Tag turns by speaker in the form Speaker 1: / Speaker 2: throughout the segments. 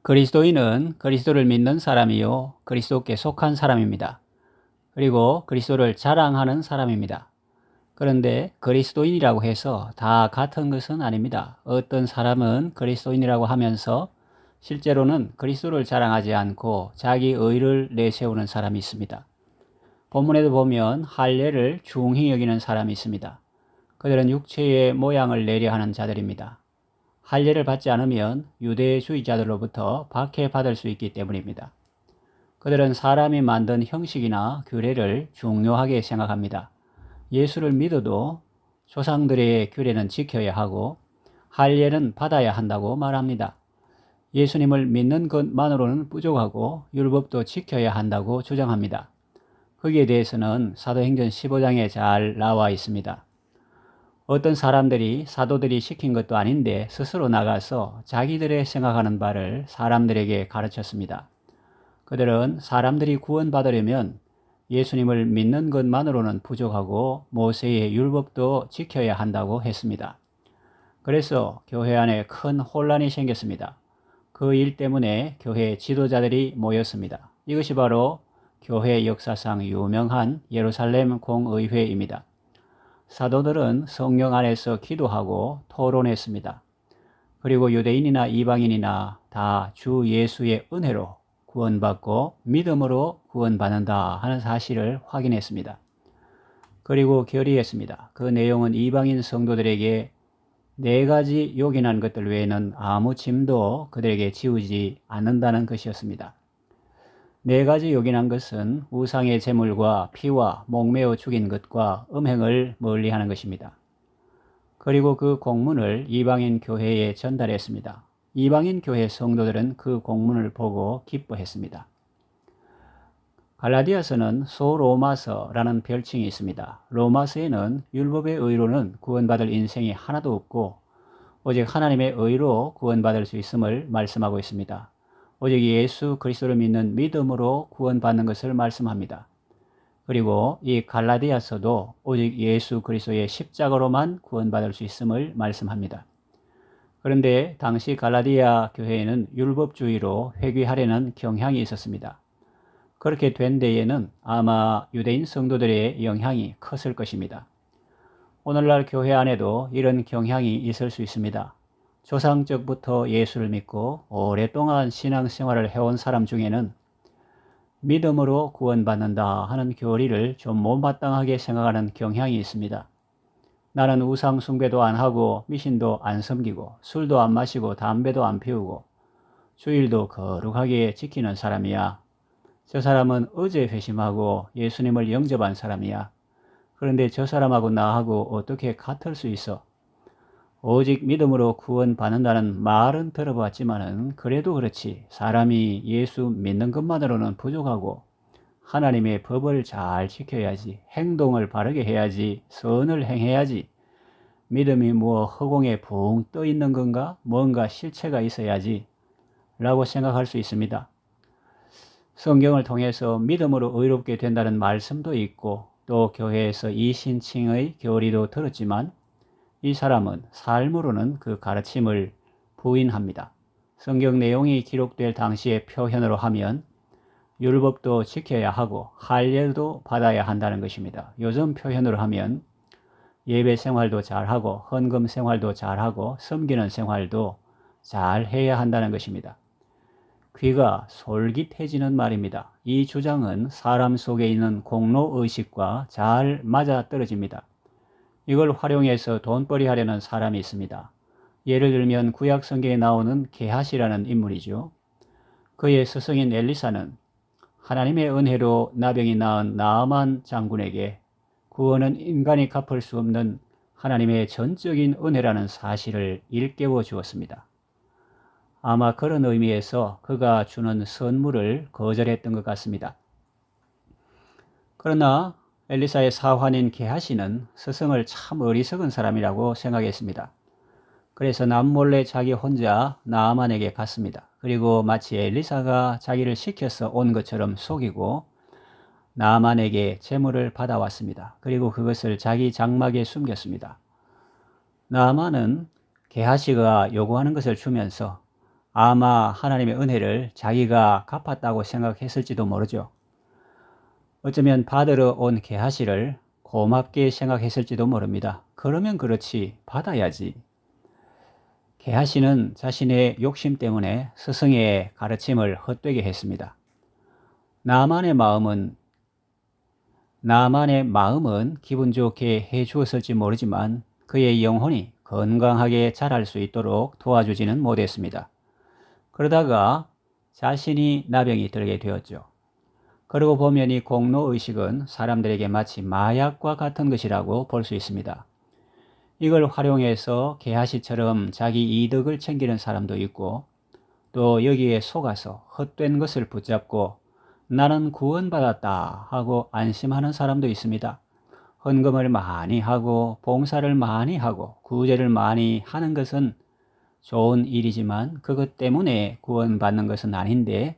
Speaker 1: 그리스도인은 그리스도를 믿는 사람이요 그리스도께 속한 사람입니다. 그리고 그리스도를 자랑하는 사람입니다. 그런데 그리스도인이라고 해서 다 같은 것은 아닙니다. 어떤 사람은 그리스도인이라고 하면서 실제로는 그리스도를 자랑하지 않고 자기 의를 내세우는 사람이 있습니다. 본문에도 보면 할례를 중히 여기는 사람이 있습니다. 그들은 육체의 모양을 내려 하는 자들입니다. 할례를 받지 않으면 유대주의자들로부터 박해받을 수 있기 때문입니다. 그들은 사람이 만든 형식이나 규례를 중요하게 생각합니다. 예수를 믿어도 조상들의 규례는 지켜야 하고 할례는 받아야 한다고 말합니다. 예수님을 믿는 것만으로는 부족하고 율법도 지켜야 한다고 주장합니다. 거기에 대해서는 사도행전 15장에 잘 나와 있습니다. 어떤 사람들이 사도들이 시킨 것도 아닌데 스스로 나가서 자기들의 생각하는 바를 사람들에게 가르쳤습니다. 그들은 사람들이 구원받으려면 예수님을 믿는 것만으로는 부족하고 모세의 율법도 지켜야 한다고 했습니다. 그래서 교회 안에 큰 혼란이 생겼습니다. 그 일 때문에 교회 지도자들이 모였습니다. 이것이 바로 교회 역사상 유명한 예루살렘 공의회입니다. 사도들은 성령 안에서 기도하고 토론했습니다. 그리고 유대인이나 이방인이나 다 주 예수의 은혜로 구원받고 믿음으로 구원받는다 하는 사실을 확인했습니다. 그리고 결의했습니다. 그 내용은 이방인 성도들에게 4가지 요긴한 것들 외에는 아무 짐도 그들에게 지우지 않는다는 것이었습니다. 4가지 요긴한 것은 우상의 제물과 피와 목매어 죽인 것과 음행을 멀리하는 것입니다. 그리고 그 공문을 이방인 교회에 전달했습니다. 이방인 교회 성도들은 그 공문을 보고 기뻐했습니다. 갈라디아서는 소로마서라는 별칭이 있습니다. 로마서에는 율법의 의로는 구원받을 인생이 하나도 없고 오직 하나님의 의로 구원받을 수 있음을 말씀하고 있습니다. 오직 예수 그리스도를 믿는 믿음으로 구원받는 것을 말씀합니다. 그리고 이 갈라디아서도 오직 예수 그리스도의 십자가로만 구원받을 수 있음을 말씀합니다. 그런데 당시 갈라디아 교회에는 율법주의로 회귀하려는 경향이 있었습니다. 그렇게 된 데에는 아마 유대인 성도들의 영향이 컸을 것입니다. 오늘날 교회 안에도 이런 경향이 있을 수 있습니다. 조상적부터 예수를 믿고 오랫동안 신앙생활을 해온 사람 중에는 믿음으로 구원받는다 하는 교리를 좀 못마땅하게 생각하는 경향이 있습니다. 나는 우상 숭배도 안 하고 미신도 안 섬기고 술도 안 마시고 담배도 안 피우고 주일도 거룩하게 지키는 사람이야. 저 사람은 어제 회심하고 예수님을 영접한 사람이야. 그런데 저 사람하고 나하고 어떻게 같을 수 있어? 오직 믿음으로 구원받는다는 말은 들어봤지만은 그래도 그렇지 사람이 예수 믿는 것만으로는 부족하고 하나님의 법을 잘 지켜야지, 행동을 바르게 해야지, 선을 행해야지, 믿음이 뭐 허공에 붕 떠 있는 건가? 뭔가 실체가 있어야지 라고 생각할 수 있습니다. 성경을 통해서 믿음으로 의롭게 된다는 말씀도 있고 또 교회에서 이신칭의 교리도 들었지만 이 사람은 삶으로는 그 가르침을 부인합니다. 성경 내용이 기록될 당시의 표현으로 하면 율법도 지켜야 하고 할례도 받아야 한다는 것입니다. 요즘 표현으로 하면 예배 생활도 잘하고 헌금 생활도 잘하고 섬기는 생활도 잘 해야 한다는 것입니다. 귀가 솔깃해지는 말입니다. 이 주장은 사람 속에 있는 공로의식과 잘 맞아떨어집니다. 이걸 활용해서 돈벌이 하려는 사람이 있습니다. 예를 들면 구약 성경에 나오는 게하시라는 인물이죠. 그의 스승인 엘리사는 하나님의 은혜로 나병이 나은 나아만 장군에게 구원은 인간이 갚을 수 없는 하나님의 전적인 은혜라는 사실을 일깨워 주었습니다. 아마 그런 의미에서 그가 주는 선물을 거절했던 것 같습니다. 그러나 엘리사의 사환인 게하시는 스승을 참 어리석은 사람이라고 생각했습니다. 그래서 남몰래 자기 혼자 나아만에게 갔습니다. 그리고 마치 엘리사가 자기를 시켜서 온 것처럼 속이고 나아만에게 재물을 받아왔습니다. 그리고 그것을 자기 장막에 숨겼습니다. 나아만은 게하시가 요구하는 것을 주면서 아마 하나님의 은혜를 자기가 갚았다고 생각했을지도 모르죠. 어쩌면 받으러 온 게하시를 고맙게 생각했을지도 모릅니다. 그러면 그렇지, 받아야지. 게하시는 자신의 욕심 때문에 스승의 가르침을 헛되게 했습니다. 나만의 마음은 기분 좋게 해 주었을지 모르지만 그의 영혼이 건강하게 자랄 수 있도록 도와주지는 못했습니다. 그러다가 자신이 나병이 들게 되었죠. 그러고 보면 이 공로의식은 사람들에게 마치 마약과 같은 것이라고 볼 수 있습니다. 이걸 활용해서 게하시처럼 자기 이득을 챙기는 사람도 있고, 또 여기에 속아서 헛된 것을 붙잡고 나는 구원받았다 하고 안심하는 사람도 있습니다. 헌금을 많이 하고 봉사를 많이 하고 구제를 많이 하는 것은 좋은 일이지만 그것 때문에 구원받는 것은 아닌데,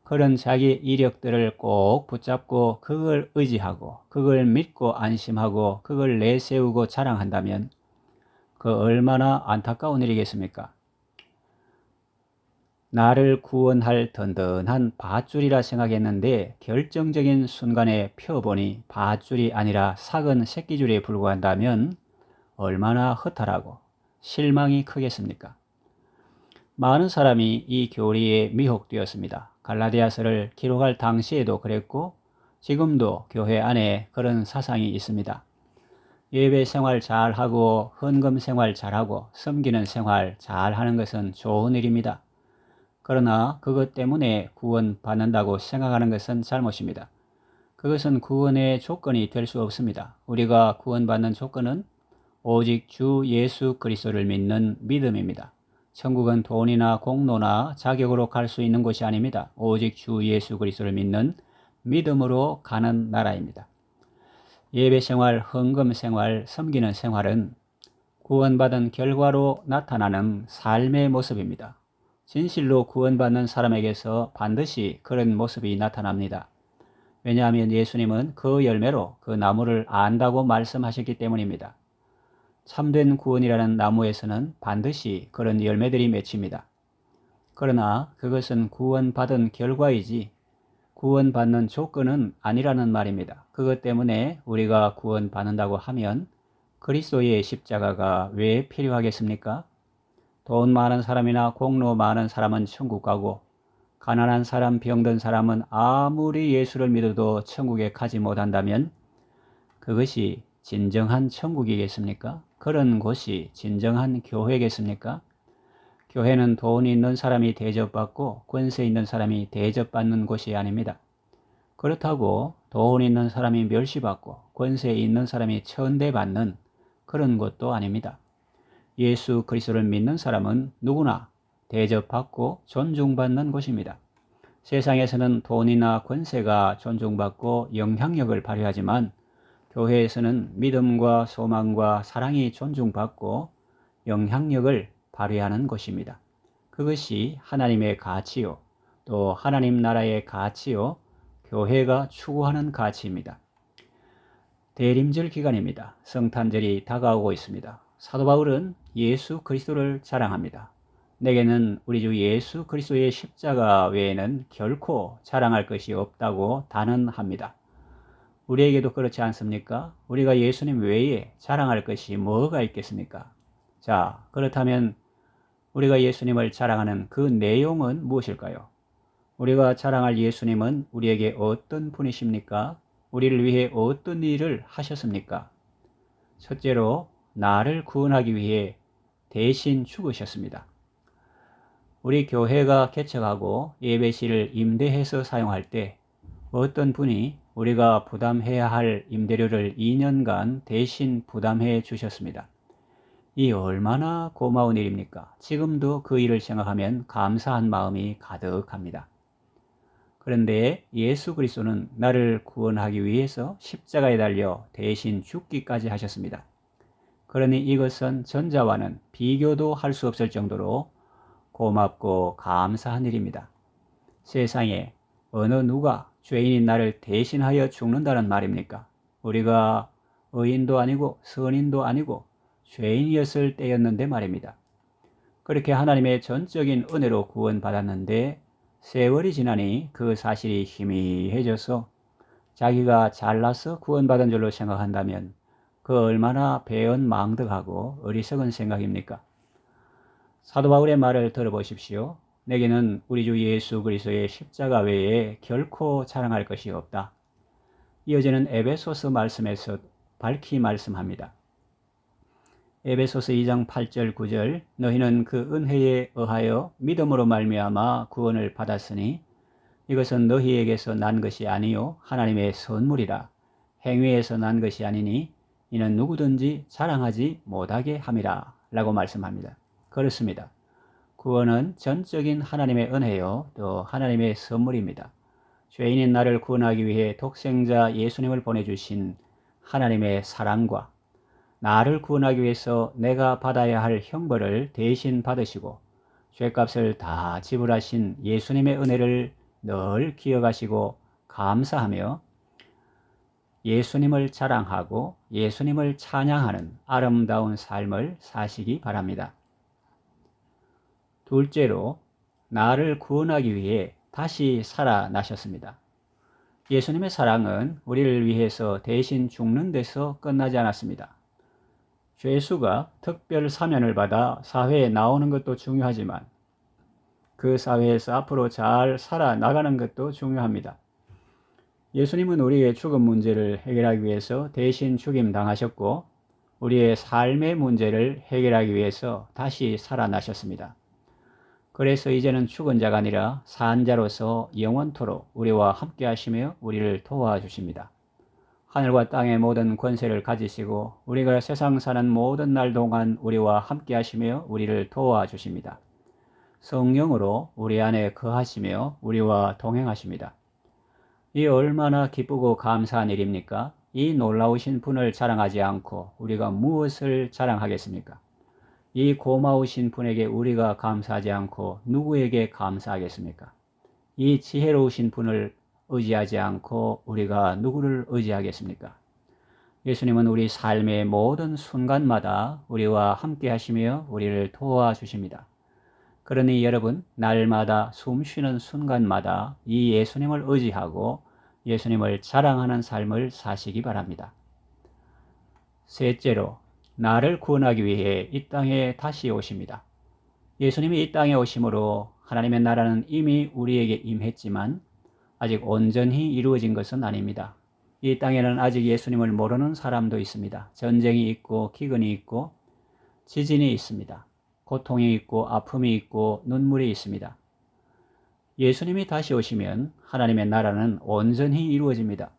Speaker 1: 그런 자기 이력들을 꼭 붙잡고 그걸 의지하고 그걸 믿고 안심하고 그걸 내세우고 자랑한다면 그 얼마나 안타까운 일이겠습니까? 나를 구원할 든든한 밧줄이라 생각했는데 결정적인 순간에 펴보니 밧줄이 아니라 작은 새끼줄에 불과한다면 얼마나 허탈하고 실망이 크겠습니까? 많은 사람이 이 교리에 미혹되었습니다. 갈라디아서를 기록할 당시에도 그랬고 지금도 교회 안에 그런 사상이 있습니다. 예배 생활 잘하고 헌금 생활 잘하고 섬기는 생활 잘하는 것은 좋은 일입니다. 그러나 그것 때문에 구원받는다고 생각하는 것은 잘못입니다. 그것은 구원의 조건이 될 수 없습니다. 우리가 구원받는 조건은 오직 주 예수 그리스도를 믿는 믿음입니다. 천국은 돈이나 공로나 자격으로 갈 수 있는 곳이 아닙니다. 오직 주 예수 그리스도를 믿는 믿음으로 가는 나라입니다. 예배 생활, 헌금 생활, 섬기는 생활은 구원받은 결과로 나타나는 삶의 모습입니다. 진실로 구원받는 사람에게서 반드시 그런 모습이 나타납니다. 왜냐하면 예수님은 그 열매로 그 나무를 안다고 말씀하셨기 때문입니다. 참된 구원이라는 나무에서는 반드시 그런 열매들이 맺힙니다. 그러나 그것은 구원받은 결과이지 구원받는 조건은 아니라는 말입니다. 그것 때문에 우리가 구원받는다고 하면 그리스도의 십자가가 왜 필요하겠습니까? 돈 많은 사람이나 공로 많은 사람은 천국 가고 가난한 사람, 병든 사람은 아무리 예수를 믿어도 천국에 가지 못한다면 그것이 진정한 천국이겠습니까? 그런 곳이 진정한 교회겠습니까? 교회는 돈 있는 사람이 대접받고 권세 있는 사람이 대접받는 곳이 아닙니다. 그렇다고 돈 있는 사람이 멸시받고 권세 있는 사람이 천대받는 그런 곳도 아닙니다. 예수 그리스도를 믿는 사람은 누구나 대접받고 존중받는 곳입니다. 세상에서는 돈이나 권세가 존중받고 영향력을 발휘하지만 교회에서는 믿음과 소망과 사랑이 존중받고 영향력을 발휘하는 곳입니다. 그것이 하나님의 가치요, 또 하나님 나라의 가치요, 교회가 추구하는 가치입니다. 대림절 기간입니다. 성탄절이 다가오고 있습니다. 사도 바울은 예수 그리스도를 자랑합니다. 내게는 우리 주 예수 그리스도의 십자가 외에는 결코 자랑할 것이 없다고 단언합니다. 우리에게도 그렇지 않습니까? 우리가 예수님 외에 자랑할 것이 뭐가 있겠습니까? 자, 그렇다면 우리가 예수님을 자랑하는 그 내용은 무엇일까요? 우리가 자랑할 예수님은 우리에게 어떤 분이십니까? 우리를 위해 어떤 일을 하셨습니까? 첫째로 나를 구원하기 위해 대신 죽으셨습니다. 우리 교회가 개척하고 예배실을 임대해서 사용할 때 어떤 분이 우리가 부담해야 할 임대료를 2년간 대신 부담해 주셨습니다. 이 얼마나 고마운 일입니까? 지금도 그 일을 생각하면 감사한 마음이 가득합니다. 그런데 예수 그리스도는 나를 구원하기 위해서 십자가에 달려 대신 죽기까지 하셨습니다. 그러니 이것은 전자와는 비교도 할 수 없을 정도로 고맙고 감사한 일입니다. 세상에 어느 누가 죄인인 나를 대신하여 죽는다는 말입니까? 우리가 의인도 아니고 선인도 아니고 죄인이었을 때였는데 말입니다. 그렇게 하나님의 전적인 은혜로 구원받았는데 세월이 지나니 그 사실이 희미해져서 자기가 잘나서 구원받은 줄로 생각한다면 그 얼마나 배은망덕하고 어리석은 생각입니까? 사도 바울의 말을 들어보십시오. 내게는 우리 주 예수 그리스도의 십자가 외에 결코 자랑할 것이 없다. 이어지는 에베소서 말씀에서 밝히 말씀합니다. 에베소서 2장 8절 9절 너희는 그 은혜에 의하여 믿음으로 말미암아 구원을 받았으니 이것은 너희에게서 난 것이 아니요 하나님의 선물이라. 행위에서 난 것이 아니니 이는 누구든지 자랑하지 못하게 함이라 라고 말씀합니다. 그렇습니다. 구원은 전적인 하나님의 은혜요 또 하나님의 선물입니다. 죄인인 나를 구원하기 위해 독생자 예수님을 보내주신 하나님의 사랑과 나를 구원하기 위해서 내가 받아야 할 형벌을 대신 받으시고 죄값을 다 지불하신 예수님의 은혜를 늘 기억하시고 감사하며 예수님을 자랑하고 예수님을 찬양하는 아름다운 삶을 사시기 바랍니다. 둘째로, 나를 구원하기 위해 다시 살아나셨습니다. 예수님의 사랑은 우리를 위해서 대신 죽는 데서 끝나지 않았습니다. 죄수가 특별 사면을 받아 사회에 나오는 것도 중요하지만 그 사회에서 앞으로 잘 살아나가는 것도 중요합니다. 예수님은 우리의 죽음 문제를 해결하기 위해서 대신 죽임 당하셨고 우리의 삶의 문제를 해결하기 위해서 다시 살아나셨습니다. 그래서 이제는 죽은 자가 아니라 산 자로서 영원토록 우리와 함께 하시며 우리를 도와주십니다. 하늘과 땅의 모든 권세를 가지시고 우리가 세상 사는 모든 날 동안 우리와 함께 하시며 우리를 도와주십니다. 성령으로 우리 안에 거하시며 우리와 동행하십니다. 이 얼마나 기쁘고 감사한 일입니까? 이 놀라우신 분을 자랑하지 않고 우리가 무엇을 자랑하겠습니까? 이 고마우신 분에게 우리가 감사하지 않고 누구에게 감사하겠습니까? 이 지혜로우신 분을 의지하지 않고 우리가 누구를 의지하겠습니까? 예수님은 우리 삶의 모든 순간마다 우리와 함께 하시며 우리를 도와주십니다. 그러니 여러분, 날마다 숨 쉬는 순간마다 이 예수님을 의지하고 예수님을 자랑하는 삶을 사시기 바랍니다. 셋째로, 나를 구원하기 위해 이 땅에 다시 오십니다. 예수님이 이 땅에 오심으로 하나님의 나라는 이미 우리에게 임했지만 아직 온전히 이루어진 것은 아닙니다. 이 땅에는 아직 예수님을 모르는 사람도 있습니다. 전쟁이 있고 기근이 있고 지진이 있습니다. 고통이 있고 아픔이 있고 눈물이 있습니다. 예수님이 다시 오시면 하나님의 나라는 온전히 이루어집니다.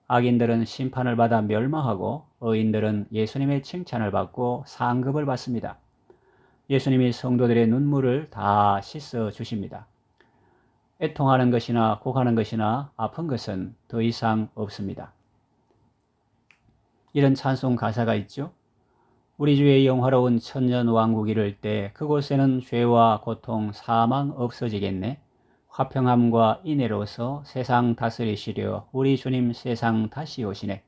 Speaker 1: 악인들은 심판을 받아 멸망하고 의인들은 예수님의 칭찬을 받고 상급을 받습니다. 예수님이 성도들의 눈물을 다 씻어 주십니다. 애통하는 것이나 곡하는 것이나 아픈 것은 더 이상 없습니다. 이런 찬송 가사가 있죠. 우리 주의 영화로운 천년왕국 이를 때 그곳에는 죄와 고통, 사망 없어지겠네. 화평함과 인애로서 세상 다스리시려 우리 주님 세상 다시 오시네.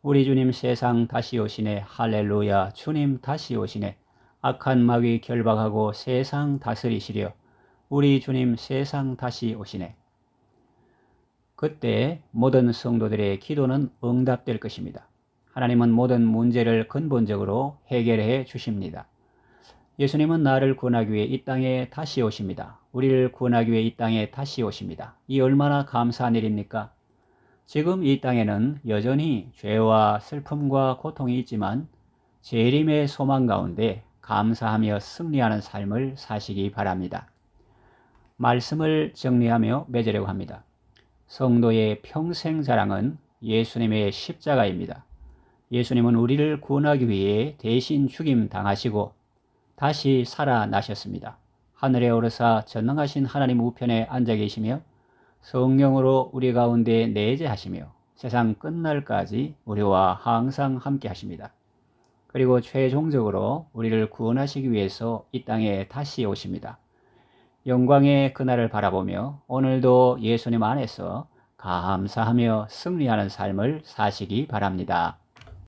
Speaker 1: 우리 주님 세상 다시 오시네. 할렐루야. 주님 다시 오시네. 악한 마귀 결박하고 세상 다스리시려 우리 주님 세상 다시 오시네. 그때 모든 성도들의 기도는 응답될 것입니다. 하나님은 모든 문제를 근본적으로 해결해 주십니다. 예수님은 나를 구원하기 위해 이 땅에 다시 오십니다. 우리를 구원하기 위해 이 땅에 다시 오십니다. 이 얼마나 감사한 일입니까? 지금 이 땅에는 여전히 죄와 슬픔과 고통이 있지만 재림의 소망 가운데 감사하며 승리하는 삶을 사시기 바랍니다. 말씀을 정리하며 맺으려고 합니다. 성도의 평생 자랑은 예수님의 십자가입니다. 예수님은 우리를 구원하기 위해 대신 죽임 당하시고 다시 살아나셨습니다. 하늘에 오르사 전능하신 하나님 우편에 앉아 계시며 성령으로 우리 가운데 내재하시며 세상 끝날까지 우리와 항상 함께 하십니다. 그리고 최종적으로 우리를 구원하시기 위해서 이 땅에 다시 오십니다. 영광의 그날을 바라보며 오늘도 예수님 안에서 감사하며 승리하는 삶을 사시기 바랍니다.